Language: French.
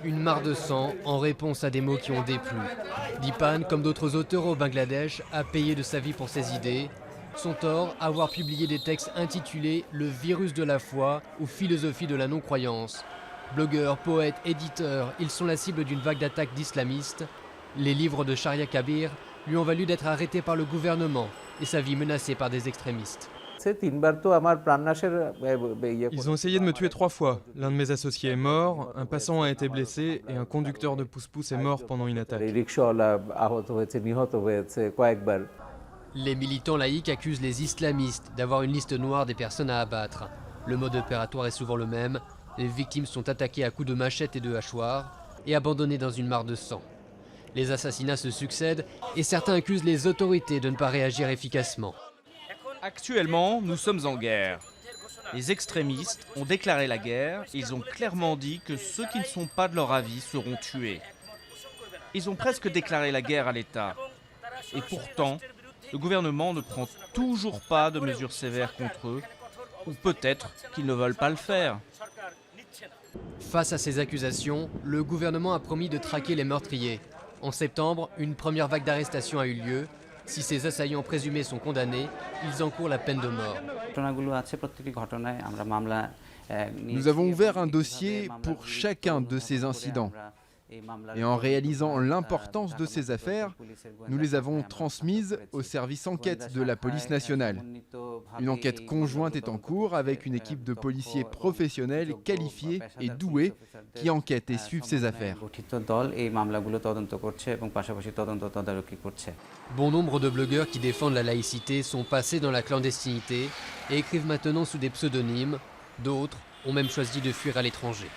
Une mare de sang en réponse à des mots qui ont déplu. Dipan, comme d'autres auteurs au Bangladesh, a payé de sa vie pour ses idées. Son tort, avoir publié des textes intitulés « Le virus de la foi » ou « Philosophie de la non-croyance ». Blogueurs, poètes, éditeurs, ils sont la cible d'une vague d'attaques d'islamistes. Les livres de Sharia Kabir lui ont valu d'être arrêté par le gouvernement et sa vie menacée par des extrémistes. Ils ont essayé de me tuer 3 fois. L'un de mes associés est mort, un passant a été blessé et un conducteur de pousse-pousse est mort pendant une attaque. Les militants laïcs accusent les islamistes d'avoir une liste noire des personnes à abattre. Le mode opératoire est souvent le même. Les victimes sont attaquées à coups de machette et de hachoir et abandonnées dans une mare de sang. Les assassinats se succèdent et certains accusent les autorités de ne pas réagir efficacement. Actuellement, nous sommes en guerre. Les extrémistes ont déclaré la guerre et ils ont clairement dit que ceux qui ne sont pas de leur avis seront tués. Ils ont presque déclaré la guerre à l'État. Et pourtant, le gouvernement ne prend toujours pas de mesures sévères contre eux, ou peut-être qu'ils ne veulent pas le faire. Face à ces accusations, le gouvernement a promis de traquer les meurtriers. En septembre, une première vague d'arrestations a eu lieu. Si ces assaillants présumés sont condamnés, ils encourent la peine de mort. Nous avons ouvert un dossier pour chacun de ces incidents. Et en réalisant l'importance de ces affaires, nous les avons transmises au service enquête de la police nationale. Une enquête conjointe est en cours avec une équipe de policiers professionnels, qualifiés et doués qui enquêtent et suivent ces affaires. Bon nombre de blogueurs qui défendent la laïcité sont passés dans la clandestinité et écrivent maintenant sous des pseudonymes. D'autres ont même choisi de fuir à l'étranger.